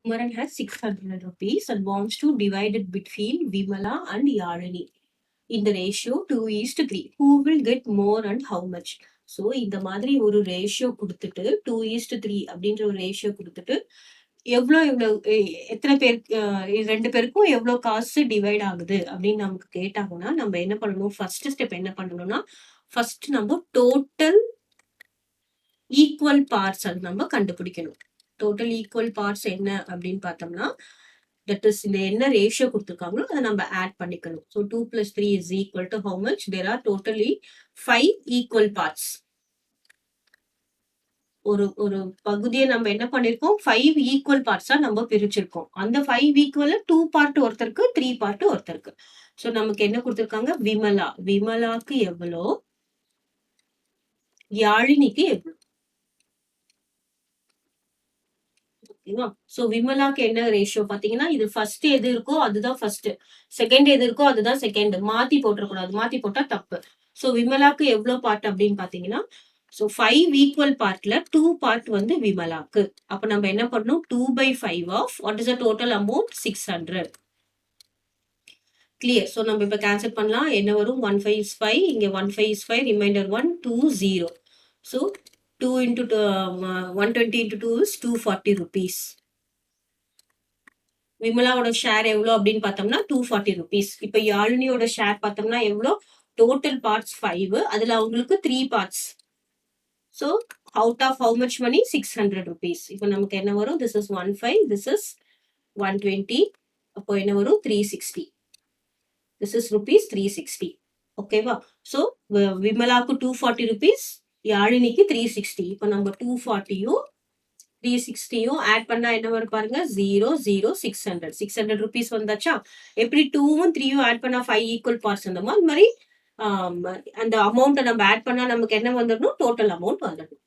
Kumaran has 600 rupees and wants to divide it between Vimala and Yalini in the ratio 2:3. Who will get more and how much? So இந்த மாதிரி ஒரு ratio கொடுத்துட்டு 2:3 அப்படின்ற ஒரு ratio கொடுத்துட்டு எவ்வளோ எவ்வளோ எத்தனை பேருக்கு ரெண்டு பேருக்கும் எவ்வளோ காசு டிவைட் ஆகுது அப்படின்னு நமக்கு கேட்டாங்கன்னா நம்ம என்ன பண்ணணும்? ஃபர்ஸ்ட் ஸ்டெப் என்ன பண்ணணும்னா ஃபர்ஸ்ட் நம்ம டோட்டல் ஈக்குவல் பார்ட்ஸ் அது நம்ம கண்டுபிடிக்கணும். டோட்டல் ஈக்குவல் பார்ட்ஸ் என்ன அப்படின்னு பார்த்தோம்னா தட் இஸ் இந்த என்ன ரேஷியோ கொடுத்துருக்காங்களோ அதை நம்ம ஆட் பண்ணிக்கணும். So 2 + 3 is equal to how much? There are totally 5 equal parts. ஒரு ஒரு பகுதியை நம்ம என்ன பண்ணிருக்கோம்? 5 ஈக்குவல் பார்ட்ஸா நம்ம பிரிச்சிருக்கோம். அந்த 5 ஈக்குவல் 2 பார்ட் ஒருத்தருக்கு, 3 பார்ட் ஒருத்தருக்கு. ஸோ நமக்கு என்ன கொடுத்துருக்காங்க? விமலா. விமலாக்கு எவ்வளோ, யாழினிக்கு எவ்வளோ? ஓகேவா? சோ விமலாக்கு என்ன ரேஷியோ பாத்தீங்கன்னா, இது ஃபர்ஸ்ட் எது இருக்கோ அதுதான் ஃபர்ஸ்ட், செகண்ட் எது இருக்கோ அதுதான் செகண்ட். மாத்தி போட்டுறக்கூடாது. மாத்தி போட்டா தப்பு. சோ விமலாக்கு எவ்வளவு பார்ட் அப்படின்னு பாத்தீங்கன்னா, சோ 5 ஈக்குவல் பார்ட்ல 2 பார்ட் வந்து விமலாக்கு. அப்ப நம்ம என்ன பண்ணணும்? 2/5 of what is the total amount? 600. Clear. So நம்ம இப்ப கேன்சல் பண்ணலாம். என்ன வரும்? 1 5 is 5, இங்க 1 5 is 5, remainder 1 2 0. So 2 into 120 into 2 is 240 rupees. விமலாவோட ஷேர் எவ்வளோ அப்படின்னு பார்த்தோம்னா 240 rupees. இப்ப யாழினியோட ஷேர் பார்த்தோம்னா எவ்வளோ? டோட்டல் பார்ட்ஸ் 5, அதுல அவங்களுக்கு 3 parts. So out of how much money? 600 rupees. இப்போ நமக்கு என்ன வரும்? திஸ் இஸ் 15, திஸ் இஸ் 120, அப்போ என்ன வரும்? 360. This is rupees 360. ஓகேவா? ஸோ விமலாக்கு 240 rupees, யாழினிக்கு 360. இப்போ நம்ம 240யும் 360யும் ஆட் பண்ணா என்ன வரும் பாருங்க? 0 0 600. 600 rupees வந்தாச்சா? எப்படி 2வும் 3யும் ஆட் பண்ணா 5 ஈக்குவல் பார்ட்ஸ் வந்தோமோ அது மாதிரி அந்த அமௌண்ட்டை நம்ம ஆட் பண்ணா நமக்கு என்ன வந்துடணும்? டோட்டல் அமௌண்ட் வந்துடணும்.